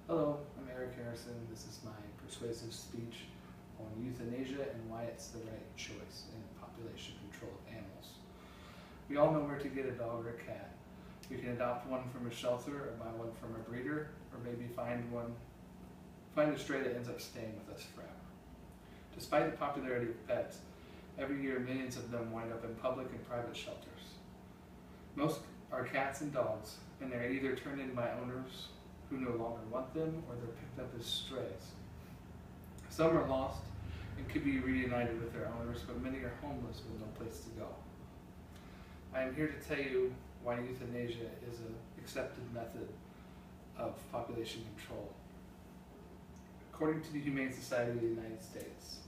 Hello, I'm Eric Harrison. This is my persuasive speech on euthanasia and why it's the right choice in population control of animals. We all know where to get a dog or a cat. You can adopt one from a shelter or buy one from a breeder, or maybe find a stray that ends up staying with us forever. Despite the popularity of pets, every year millions of them wind up in public and private shelters. Most are cats and dogs, and they're either turned in by owners who no longer want them, or they're picked up as strays. Some are lost and could be reunited with their owners, but many are homeless with no place to go. I am here to tell you why euthanasia is an accepted method of population control. According to the Humane Society of the United States,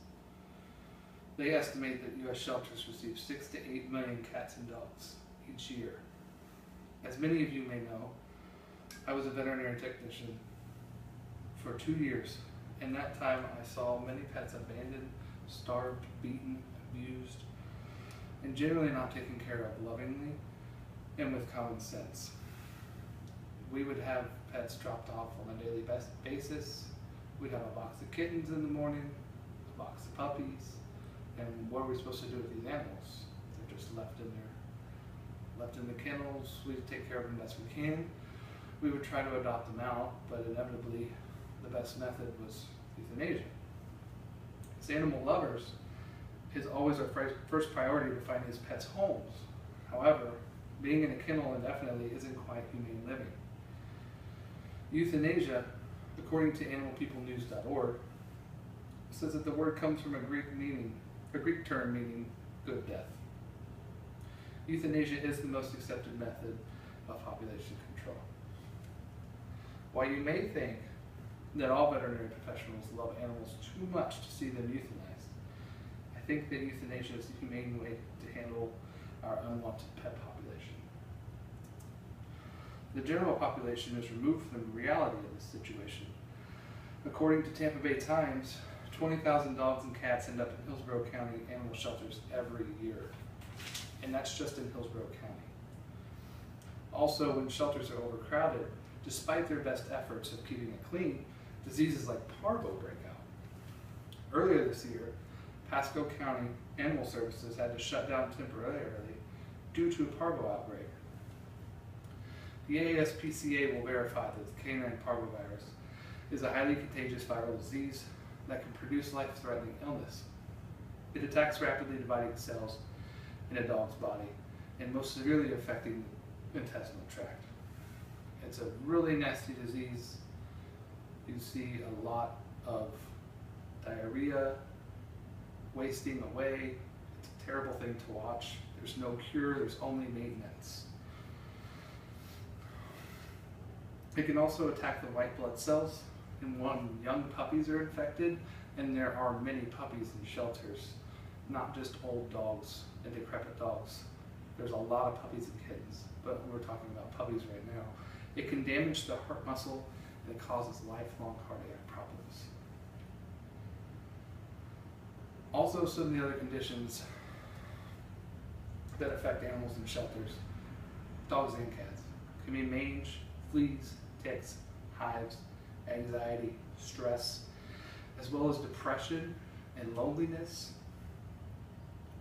they estimate that U.S. shelters receive 6 to 8 million cats and dogs each year. As many of you may know, I was a veterinary technician for 2 years. In that time, I saw many pets abandoned, starved, beaten, abused, and generally not taken care of lovingly and with common sense. We would have pets dropped off on a daily basis. We'd have a box of kittens in the morning, a box of puppies, and what are we supposed to do with these animals? They're just left in the kennels. We take care of them best we can. We would try to adopt them out, but inevitably the best method was euthanasia. As animal lovers, it's always our first priority to find these pets homes. However, being in a kennel indefinitely isn't quite humane living. Euthanasia, according to animalpeoplenews.org, says that the word comes from a Greek term meaning good death. Euthanasia is the most accepted method of population control. While you may think that all veterinary professionals love animals too much to see them euthanized, I think that euthanasia is a humane way to handle our unwanted pet population. The general population is removed from the reality of this situation. According to Tampa Bay Times, 20,000 dogs and cats end up in Hillsborough County animal shelters every year. And that's just in Hillsborough County. Also, when shelters are overcrowded, despite their best efforts of keeping it clean, diseases like parvo break out. Earlier this year, Pasco County Animal Services had to shut down temporarily due to a parvo outbreak. The ASPCA will verify that the canine parvovirus is a highly contagious viral disease that can produce life-threatening illness. It attacks rapidly dividing cells in a dog's body and most severely affecting the intestinal tract. It's a really nasty disease. You see a lot of diarrhea, wasting away. It's a terrible thing to watch. There's no cure, there's only maintenance. It can also attack the white blood cells, and when young puppies are infected, and there are many puppies in shelters, not just old dogs and decrepit dogs. There's a lot of puppies and kittens, but we're talking about puppies right now. It can damage the heart muscle, and it causes lifelong cardiac problems. Also, some of the other conditions that affect animals in shelters, dogs and cats, can be mange, fleas, ticks, hives, anxiety, stress, as well as depression and loneliness,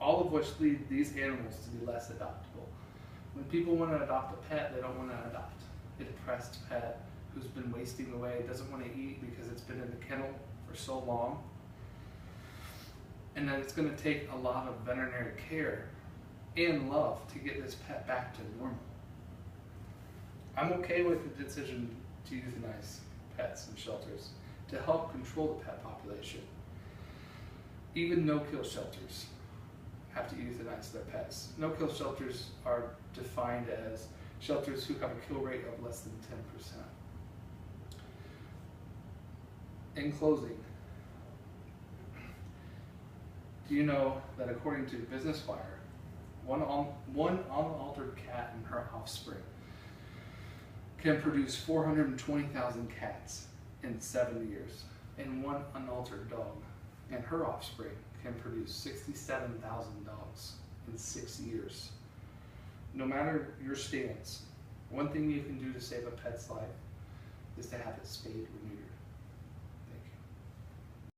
all of which lead these animals to be less adoptable. When people want to adopt a pet, they don't want to adopt a depressed pet who's been wasting away, doesn't want to eat because it's been in the kennel for so long, and that it's going to take a lot of veterinary care and love to get this pet back to normal. I'm okay with the decision to euthanize pets in shelters to help control the pet population. Even no-kill shelters have to euthanize their pets. No-kill shelters are defined as shelters who have a kill rate of less than 10%. In closing, do you know that according to Business Wire, one unaltered cat and her offspring can produce 420,000 cats in 7 years, and one unaltered dog and her offspring can produce 67,000 dogs in 6 years. No matter your stance, one thing you can do to save a pet's life is to have it spayed or neutered.